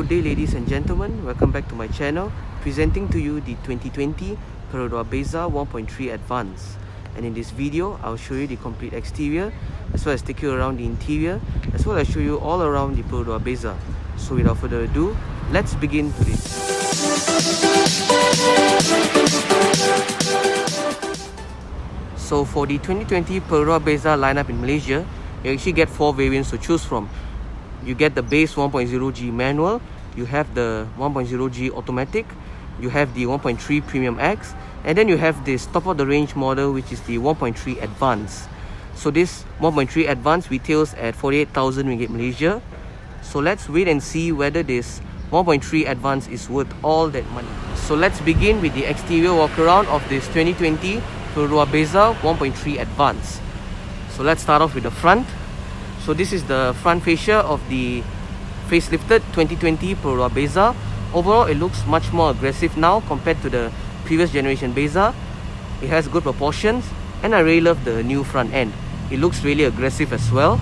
Good day ladies and gentlemen, welcome back to my channel, presenting to you the 2020 Perodua Bezza 1.3 Advance. And in this video, I'll show you the complete exterior, as well as take you around the interior, as well as show you all around the Perodua Bezza. So without further ado, let's begin today. So for the 2020 Perodua Bezza lineup in Malaysia, you actually get 4 variants to choose from. You get the base 1.0G manual, you have the 1.0G automatic, you have the 1.3 Premium X, and then you have this top of the range model, which is the 1.3 Advance. So this 1.3 Advance retails at 48,000 ringgit Malaysia. So let's wait and see whether this 1.3 Advance is worth all that money. So let's begin with the exterior walk around of this 2020 Perodua Bezza 1.3 Advance. So let's start off with the front. So this is the front fascia of the facelifted 2020 Perodua Bezza. Overall, it looks much more aggressive now compared to the previous generation Bezza. It has good proportions, and I really love the new front end. It looks really aggressive as well.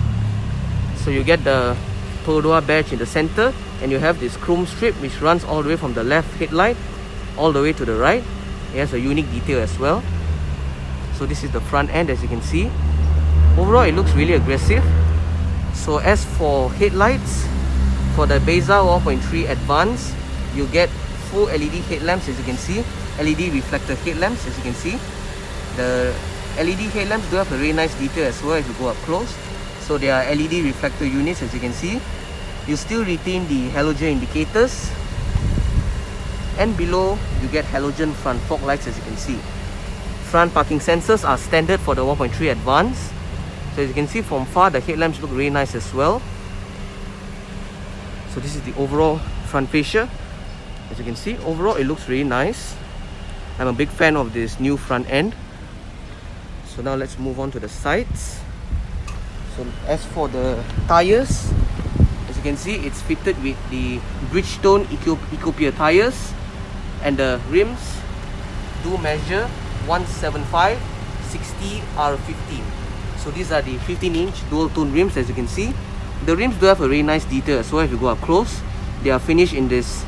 So you get the Perodua badge in the center, and you have this chrome strip which runs all the way from the left headlight all the way to the right. It has a unique detail as well. So this is the front end, as you can see. Overall, it looks really aggressive. So as for headlights, for the Bezza 1.3 Advance, you get full LED headlamps, as you can see. LED reflector headlamps, as you can see. The LED headlamps do have a really nice detail as well if you go up close. So they are LED reflector units, as you can see. You still retain the halogen indicators. And below, you get halogen front fog lights, as you can see. Front parking sensors are standard for the 1.3 Advance. So as you can see from far, the headlamps look really nice as well. So this is the overall front fascia. As you can see, overall it looks really nice. I'm a big fan of this new front end. So now let's move on to the sides. So as for the tires, as you can see, it's fitted with the Bridgestone Ecopia tires, and the rims do measure 175/60 R15. So these are the 15-inch dual-tone rims, as you can see. The rims do have a really nice detail as well if you go up close. They are finished in this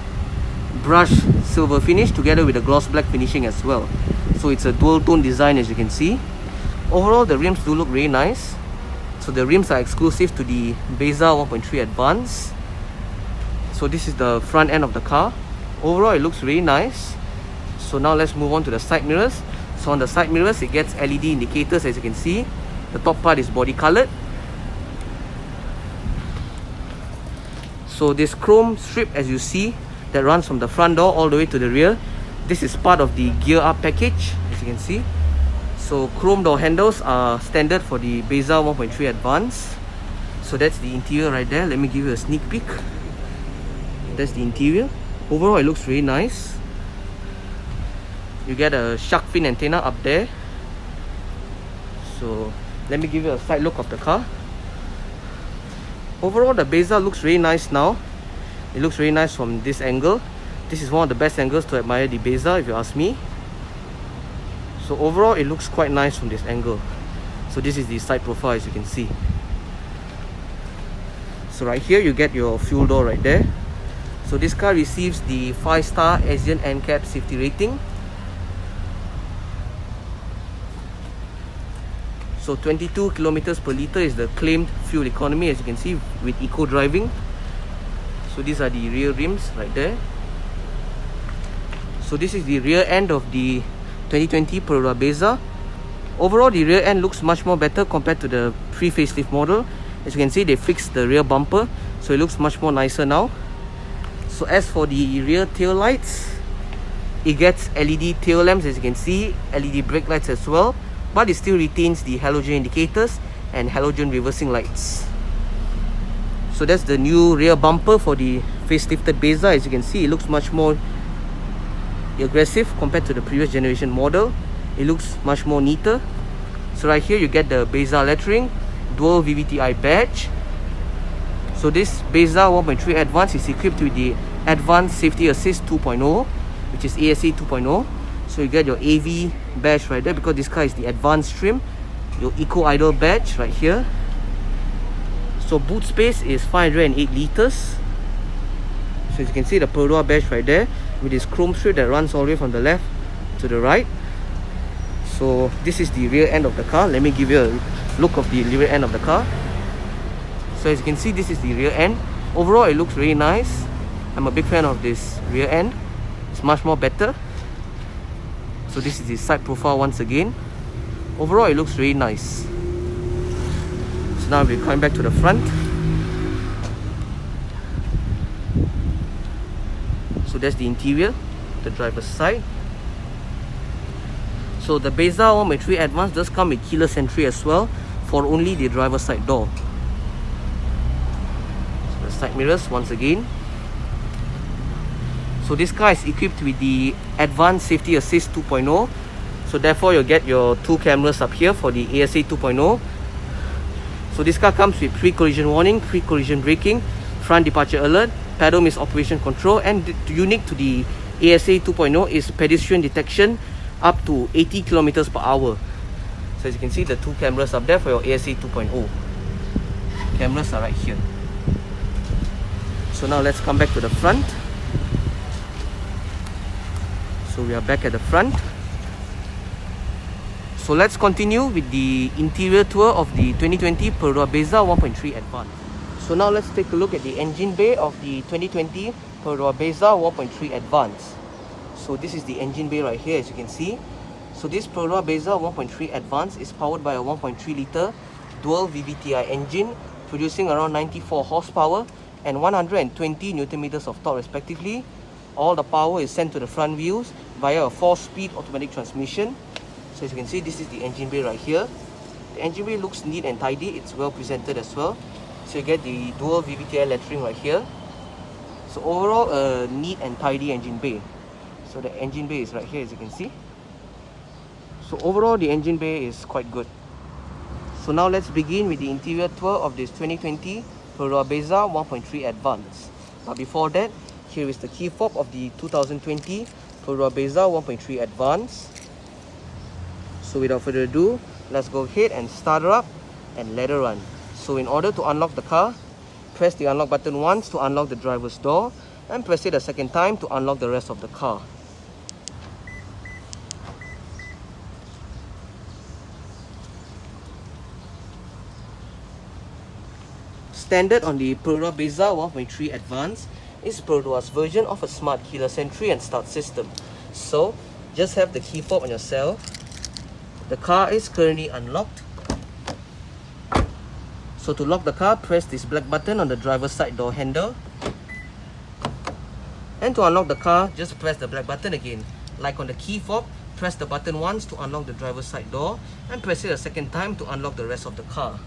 brushed silver finish together with a gloss black finishing as well. So it's a dual-tone design, as you can see. Overall, the rims do look really nice. So the rims are exclusive to the Bezza 1.3 Advance. So this is the front end of the car. Overall, it looks really nice. So now let's move on to the side mirrors. So on the side mirrors, it gets LED indicators, as you can see. The top part is body colored. So this chrome strip, as you see, that runs from the front door all the way to the rear, this is part of the gear up package, as you can see. So chrome door handles are standard for the Bezza 1.3 Advance. So that's the interior right there. Let me give you a sneak peek. That's the interior. Overall, it looks really nice. You get a shark fin antenna up there. So let me give you a side look of the car. Overall, the Bezza looks really nice now. It looks really nice from this angle. This is one of the best angles to admire the Bezza, if you ask me. So overall, it looks quite nice from this angle. So this is the side profile, as you can see. So right here, you get your fuel door right there. So this car receives the 5-star Sdn.Bhd safety rating. So 22 kilometers per litre is the claimed fuel economy, as you can see, with eco driving. So these are the rear rims right there. So this is the rear end of the 2020 Perodua Bezza. Overall, the rear end looks much more better compared to the pre-facelift model. As you can see, they fixed the rear bumper, so it looks much more nicer now. So as for the rear tail lights, it gets LED tail lamps, as you can see, LED brake lights as well. But it still retains the halogen indicators and halogen reversing lights. So that's the new rear bumper for the facelifted Bezza. As you can see, it looks much more aggressive compared to the previous generation model. It looks much more neater. So right here you get the Bezza lettering, dual VVTi badge. So this Bezza 1.3 Advance is equipped with the Advanced Safety Assist 2.0, which is ASA 2.0. So you get your AV badge right there, because this car is the advanced trim. Your Eco Idle badge right here. So boot space is 508 liters. So as you can see, the Perodua badge right there with this chrome strip that runs all the way from the left to the right. So this is the rear end of the car. Let me give you a look of the rear end of the car. So as you can see, this is the rear end. Overall, it looks really nice. I'm a big fan of this rear end. It's much more better. So this is the side profile once again. Overall, it looks really nice. So now we're coming back to the front. So that's the interior, the driver's side. So the Bezza 1.3 Advance does come with keyless entry as well for only the driver's side door. So the side mirrors once again. So this car is equipped with the Advanced Safety Assist 2.0. So therefore you'll get your 2 cameras up here for the ASA 2.0. So this car comes with pre-collision warning, pre-collision braking, front departure alert, paddle miss operation control, and unique to the ASA 2.0 is pedestrian detection up to 80 kilometers per hour. So as you can see, the 2 cameras up there for your ASA 2.0. Cameras are right here. So now let's come back to the front. So we are back at the front. So let's continue with the interior tour of the 2020 Perodua Bezza 1.3 Advance. So now let's take a look at the engine bay of the 2020 Perodua Bezza 1.3 Advance. So this is the engine bay right here, as you can see. So this Perodua Bezza 1.3 Advance is powered by a 1.3 litre dual VVTi engine producing around 94 horsepower and 120 Nm of torque respectively. All the power is sent to the front wheels via a 4-speed automatic transmission. So as you can see, this is the engine bay right here. The engine bay looks neat and tidy. It's well presented as well. So you get the dual VVTi lettering right here. So overall, a neat and tidy engine bay. So the engine bay is right here, as you can see. So overall, the engine bay is quite good. So now let's begin with the interior tour of this 2020 Perodua Bezza 1.3 Advance. But before that, here is the key fob of the 2020 Perodua Bezza 1.3 Advance. So without further ado, let's go ahead and start her up and let her run. So in order to unlock the car, press the unlock button once to unlock the driver's door and press it a second time to unlock the rest of the car. Standard on the Perodua Bezza 1.3 Advance is Perodua's version of a smart keyless entry and start system. So just have the key fob on yourself. The car is currently unlocked. So to lock the car, press this black button on the driver's side door handle. And to unlock the car, just press the black button again. Like on the key fob, press the button once to unlock the driver's side door and press it a second time to unlock the rest of the car.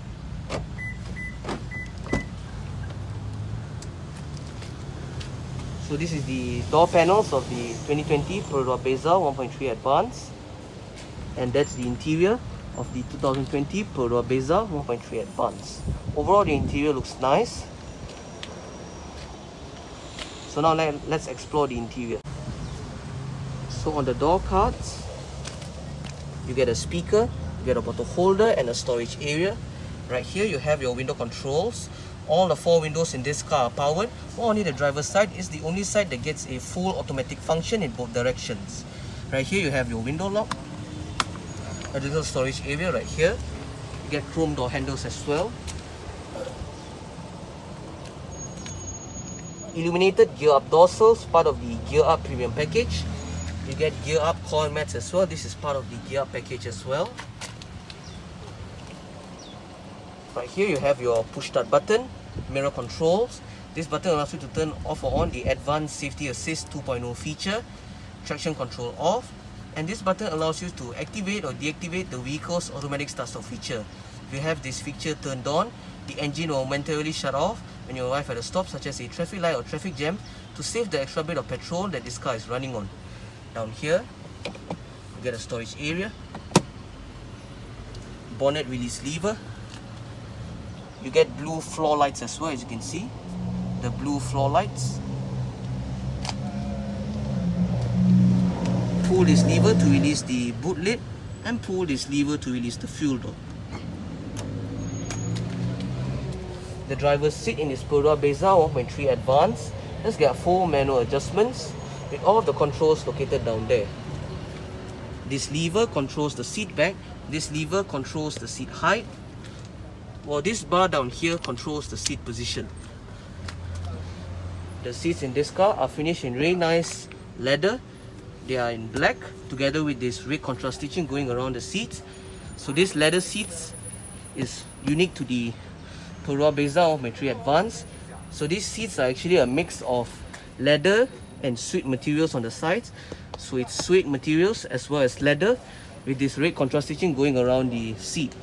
So this is the door panels of the 2020 Perodua Bezza 1.3 Advance. And that's the interior of the 2020 Perodua Bezza 1.3 Advance. Overall, the interior looks nice. So now let's explore the interior. So on the door cards, you get a speaker, you get a bottle holder and a storage area. Right here you have your window controls. All the 4 windows in this car are powered. Only the driver's side is the only side that gets a full automatic function in both directions. Right here you have your window lock, a little storage area right here. You get chrome door handles as well. Illuminated gear up dorsals, part of the gear up premium package. You get gear up coil mats as well. This is part of the gear up package as well. Right here you have your push start button, mirror controls. This button allows you to turn off or on the Advanced Safety Assist 2.0 feature, traction control off, and this button allows you to activate or deactivate the vehicle's automatic start stop feature. If you have this feature turned on, the engine will momentarily shut off when you arrive at a stop such as a traffic light or traffic jam to save the extra bit of petrol that this car is running on. Down here, you get a storage area, bonnet release lever. You get blue floor lights as well, as you can see. The blue floor lights. Pull this lever to release the boot lid and pull this lever to release the fuel door. The driver's seat in this Perodua Bezza 1.3 Advance Let's get 4 manual adjustments with all of the controls located down there. This lever controls the seat back, this lever controls the seat height, while this bar down here controls the seat position. The seats in this car are finished in really nice leather. They are in black together with this red contrast stitching going around the seats. So this leather seats is unique to the Perodua Bezza 1.3 Advanced. So these seats are actually a mix of leather and suede materials on the sides. So it's suede materials as well as leather with this red contrast stitching going around the seat.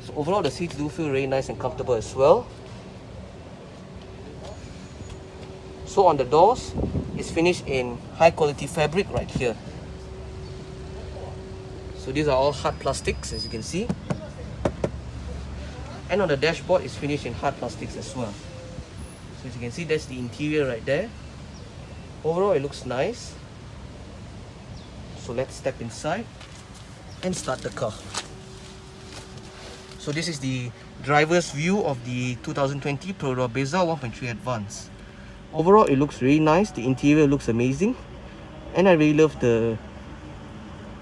So overall the seats do feel really nice and comfortable as well. So on the doors, it's finished in high quality fabric right here. So these are all hard plastics as you can see. And on the dashboard, it's finished in hard plastics as well. So as you can see, that's the interior right there. Overall, it looks nice. So let's step inside and start the car. So this is the driver's view of the 2020 Perodua Bezza 1.3 Advanced. Overall, it looks really nice. The interior looks amazing. And I really love the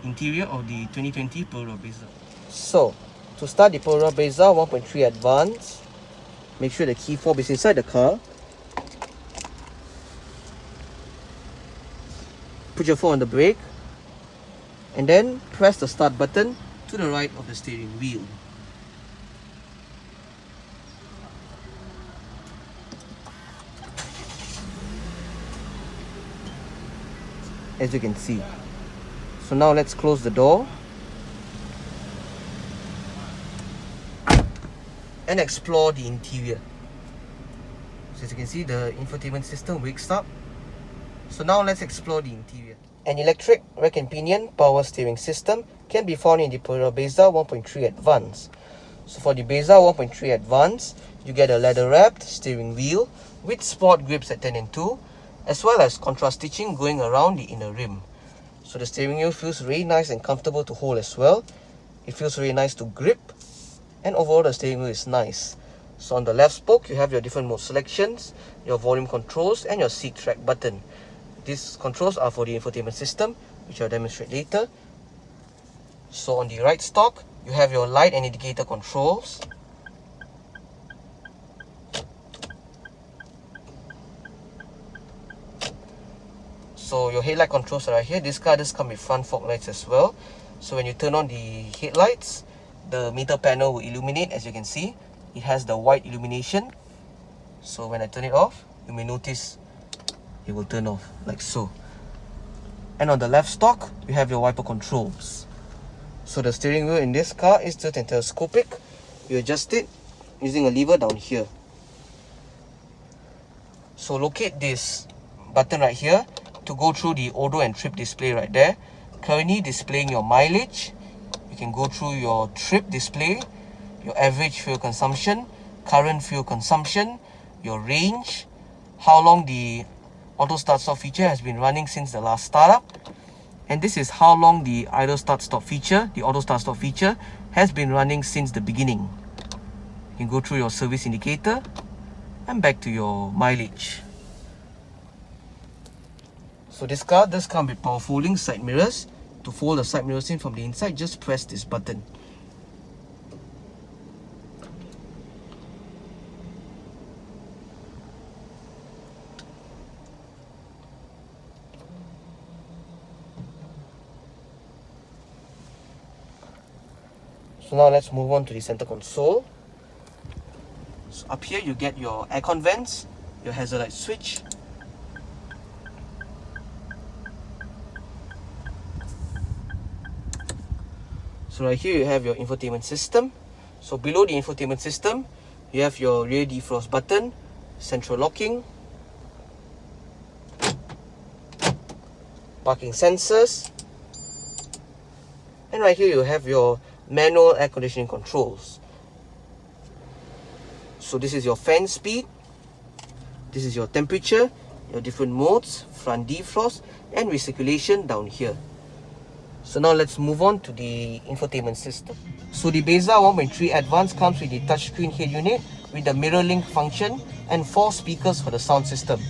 interior of the 2020 Perodua Bezza. So, to start the Perodua Bezza 1.3 Advanced, make sure the key fob is inside the car. Put your foot on the brake. And then press the start button to the right of the steering wheel. As you can see. So now let's close the door and explore the interior. So as you can see, the infotainment system wakes up. So now let's explore the interior. An electric rack and pinion power steering system can be found in the Perodua Bezza 1.3 Advanced. So for the Bezza 1.3 Advanced, you get a leather wrapped steering wheel with sport grips at 10 and 2, as well as contrast stitching going around the inner rim. So the steering wheel feels really nice and comfortable to hold as well. It feels really nice to grip, and overall the steering wheel is nice. So on the left spoke, you have your different mode selections, your volume controls, and your seat track button. These controls are for the infotainment system, which I'll demonstrate later. So on the right stalk, you have your light and indicator controls. So your headlight controls are right here. This car does come with front fog lights as well. So when you turn on the headlights, the meter panel will illuminate. As you can see, it has the white illumination. So when I turn it off, you may notice it will turn off like so. And on the left stalk, you have your wiper controls. So the steering wheel in this car is tilt and telescopic. You adjust it using a lever down here. So locate this button right here to go through the odo and trip display right there. Currently displaying your mileage. You can go through your trip display, your average fuel consumption, current fuel consumption, your range, how long the auto start stop feature has been running since the last startup, and this is how long the idle start stop feature, the auto start stop feature, has been running since the beginning. You can go through your service indicator and back to your mileage. So this car does come with power folding side mirrors. To fold the side mirrors in from the inside, just press this button. So now let's move on to the center console. So up here you get your aircon vents, your hazard light switch, so right here you have your infotainment system. So below the infotainment system, you have your rear defrost button, central locking, parking sensors, and right here you have your manual air conditioning controls. So this is your fan speed, this is your temperature, your different modes, front defrost and recirculation down here. So now let's move on to the infotainment system. So the Bezza 1.3 Advanced comes with the touchscreen head unit with the mirror link function and 4 speakers for the sound system.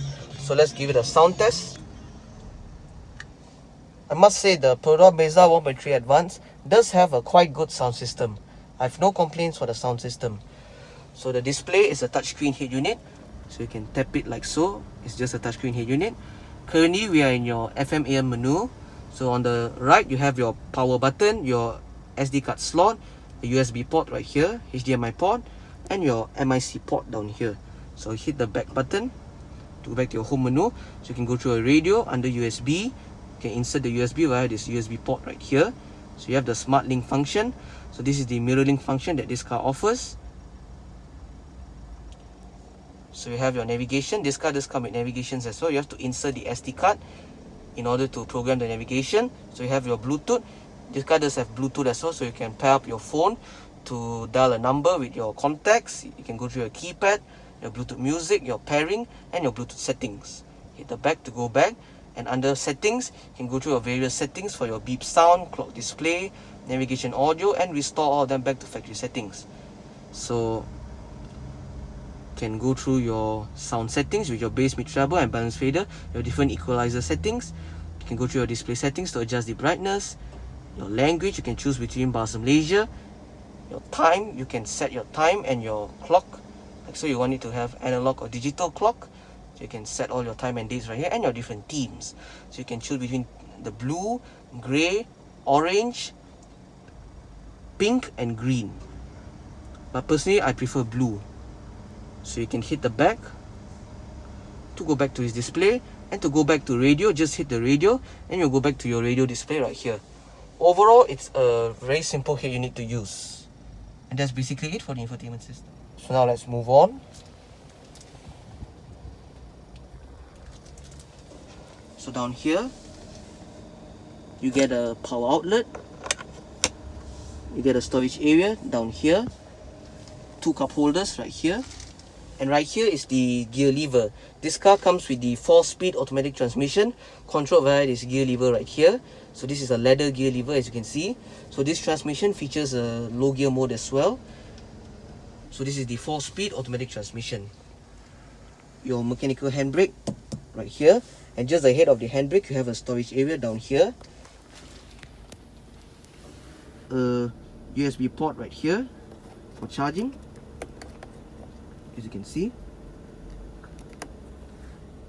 So let's give it a sound test. I must say the Perodua Bezza 1.3 Advanced does have a quite good sound system. I have no complaints for the sound system. So the display is a touchscreen head unit. So you can tap it like so. It's just a touchscreen head unit. Currently we are in your FM AM menu. So on the right you have your power button, your SD card slot, the USB port right here, HDMI port, and your MIC port down here. So hit the back button to go back to your home menu. So you can go through a radio under USB. You can insert the USB via this USB port right here. So you have the Smart Link function. So this is the mirror link function that this car offers. So you have your navigation. This car does come with navigations as well. You have to insert the SD card in order to program the navigation. So you have your Bluetooth. This car does have Bluetooth as well, so you can pair up your phone to dial a number with your contacts. You can go through your keypad, your Bluetooth music, your pairing, and your Bluetooth settings. Hit the back to go back, and under settings, you can go through your various settings for your beep sound, clock display, navigation audio, and restore all of them back to factory settings. So can go through your sound settings with your bass, mid, treble, and balance fader, your different equalizer settings. You can go through your display settings to adjust the brightness, your language. You can choose between Bahasa Malaysia, your time. You can set your time and your clock. Like so, you want it to have analog or digital clock. So you can set all your time and dates right here, and your different themes. So you can choose between the blue, grey, orange, pink, and green. But personally, I prefer blue. So you can hit the back to go back to his display, and to go back to radio, just hit the radio and you'll go back to your radio display right here. Overall, it's a very simple head unit to use. And that's basically it for the infotainment system. So now let's move on. So down here, you get a power outlet. You get a storage area down here. 2 cup holders right here. And right here is the gear lever. This car comes with the 4-speed automatic transmission, controlled via this gear lever right here. So this is a ladder gear lever, as you can see. So this transmission features a low gear mode as well. So this is the 4-speed automatic transmission. Your mechanical handbrake right here. And just ahead of the handbrake, you have a storage area down here. A USB port right here for charging, as you can see.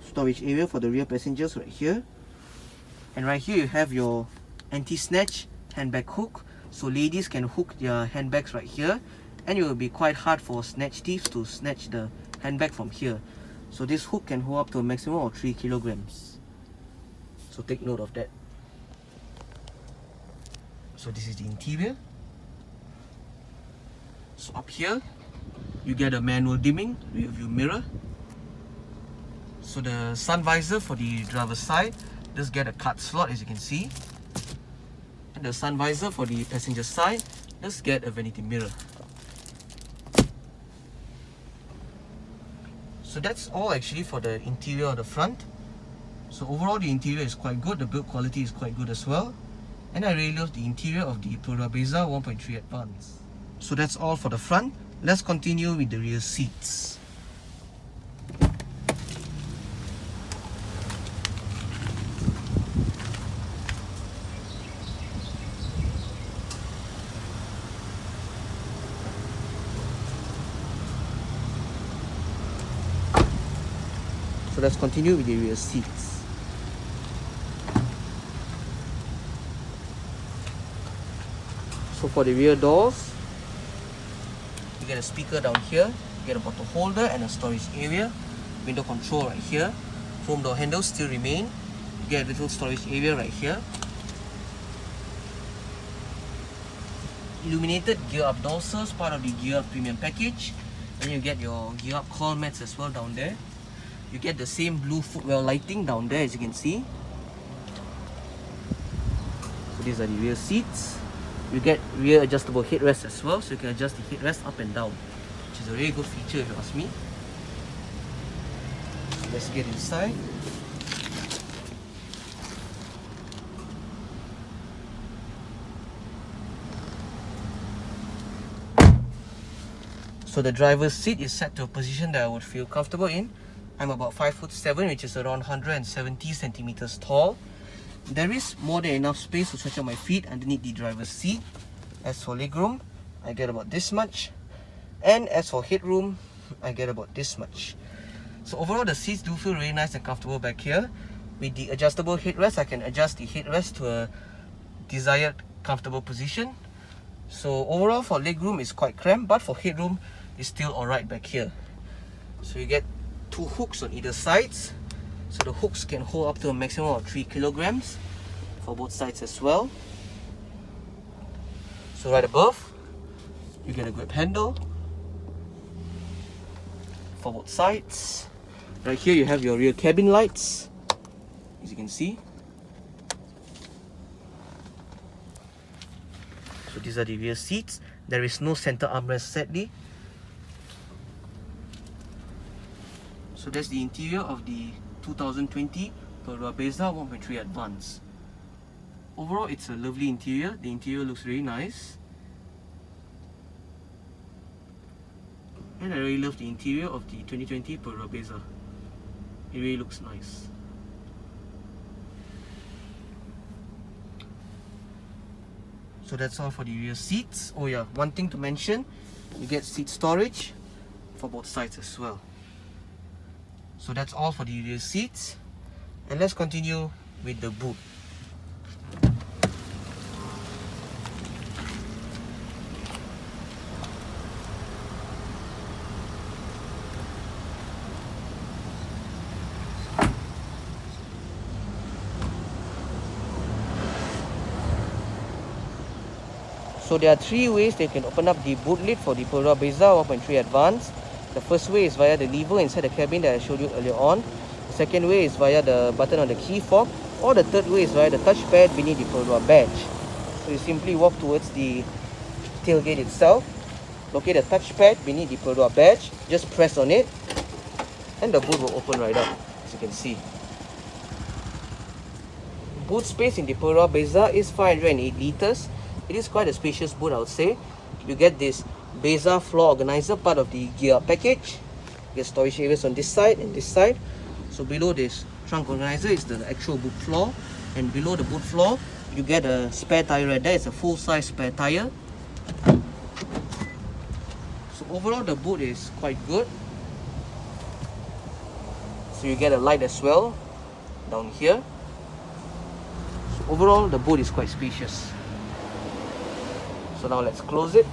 Storage area for the rear passengers right here. And right here you have your anti-snatch handbag hook. So ladies can hook their handbags right here, and it will be quite hard for snatch thieves to snatch the handbag from here. So this hook can hold up to a maximum of 3 kilograms. So take note of that. So this is the interior. So up here, you get a manual dimming rear view mirror. So the sun visor for the driver's side does get a card slot, as you can see. And the sun visor for the passenger side does get a vanity mirror. So that's all actually for the interior of the front. So overall the interior is quite good, the build quality is quite good as well. And I really love the interior of the Perodua Bezza 1.3 Advanced. So that's all for the front. Let's continue with the rear seats. So let's continue with the rear seats. So for the rear doors, you get a speaker down here, you get a bottle holder and a storage area, window control right here, foam door handles still remain, you get a little storage area right here, illuminated gear up dorsals, part of the gear up premium package, and you get your gear up coil mats as well down there. You get the same blue footwell lighting down there, as you can see. So these are the rear seats. You get rear adjustable headrests as well, so you can adjust the headrest up and down, which is a really good feature if you ask me. So let's get inside. So the driver's seat is set to a position that I would feel comfortable in. I'm about 5'7", which is around 170 centimeters tall. There is more than enough space to stretch out my feet underneath the driver's seat. As for legroom, I get about this much. And as for headroom, I get about this much. So overall, the seats do feel really nice and comfortable back here. With the adjustable headrest, I can adjust the headrest to a desired comfortable position. So overall, for legroom, it's quite cramped, but for headroom, it's still alright back here. So you get 2 hooks on either sides. So the hooks can hold up to a maximum of 3 kilograms for both sides as well. So right above, you get a grip handle for both sides. Right here, you have your rear cabin lights, as you can see. So these are the rear seats. There is no center armrest, sadly. So that's the interior of the 2020 Perodua Bezza 1.3 Advance. Overall, it's a lovely interior. The interior looks really nice. And I really love the interior of the 2020 Perodua Bezza. It really looks nice. So that's all for the rear seats. Oh yeah, one thing to mention, you get seat storage for both sides as well. So that's all for the rear seats. And let's continue with the boot. So there are 3 ways they can open up the boot lid for the Perodua Bezza 1.3 Advance. The first way is via the lever inside the cabin that I showed you earlier on. The second way is via the button on the key fob, or the third way is via the touchpad beneath the Perodua badge. So you simply walk towards the tailgate itself, locate the touchpad beneath the Perodua badge, just press on it, and the boot will open right up, as you can see. Boot space in the Perodua Bezza is 508 liters. It is quite a spacious boot, I would say. You get this Bezza floor organizer, part of the gear package. You get storage areas on this side and this side. So below this trunk organizer is the actual boot floor, and below the boot floor you get a spare tire right there. It's a full-size spare tire. So overall, the boot is quite good. So you get a light as well down here. So overall, the boot is quite spacious. So now let's close it.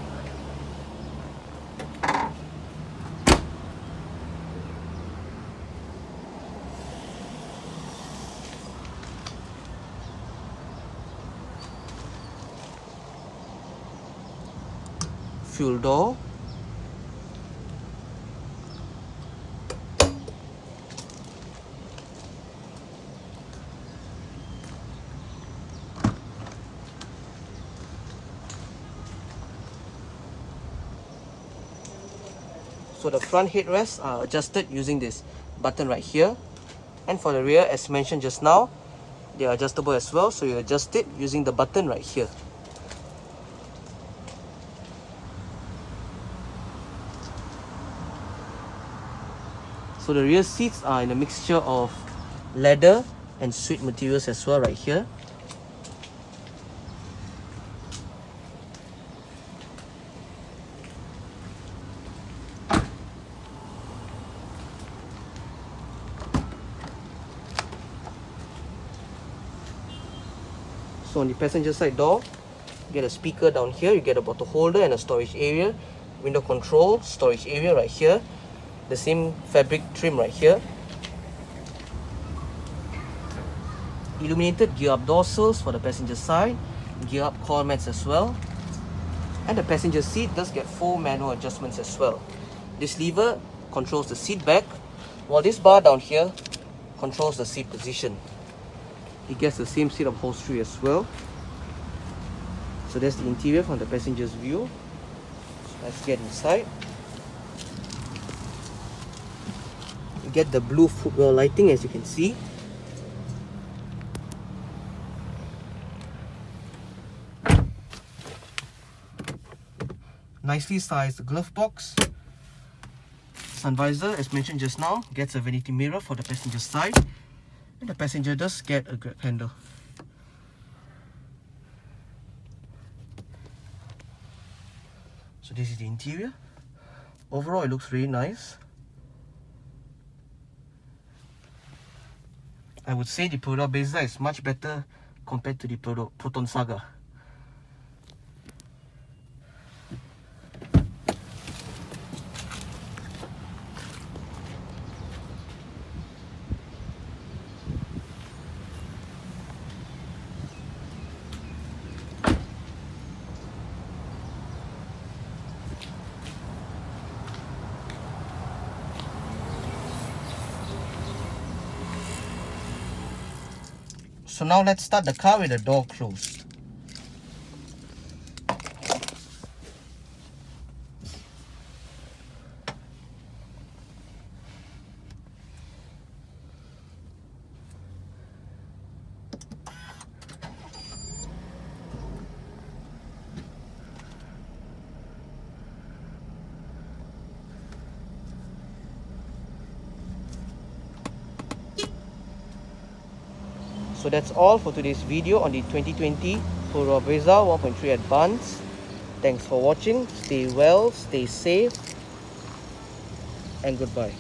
Fuel door. So the front headrests are adjusted using this button right here. And for the rear, as mentioned just now, they are adjustable as well. So you adjust it using the button right here. So the rear seats are in a mixture of leather and suede materials as well right here. So on the passenger side door, you get a speaker down here, you get a bottle holder and a storage area, window control, storage area right here, the same fabric trim right here, illuminated gear up door sills for the passenger side, gear up coil mats as well, and the passenger seat does get 4 manual adjustments as well. This lever controls the seat back, while this bar down here controls the seat position. It gets the same seat upholstery as well. So that's the interior from the passenger's view. So let's get inside. You get the blue footwell lighting, as you can see. Nicely sized glove box. sun visor, as mentioned just now, gets a vanity mirror for the passenger side, and the passenger does get a grab handle. So this is the interior. Overall, it looks really nice. I would say the Perodua Bezza is much better compared to the Proton Saga. So now let's start the car with the door closed. So that's all for today's video on the 2020 Perodua Bezza 1.3 Advanced. Thanks for watching. Stay well, stay safe, and goodbye.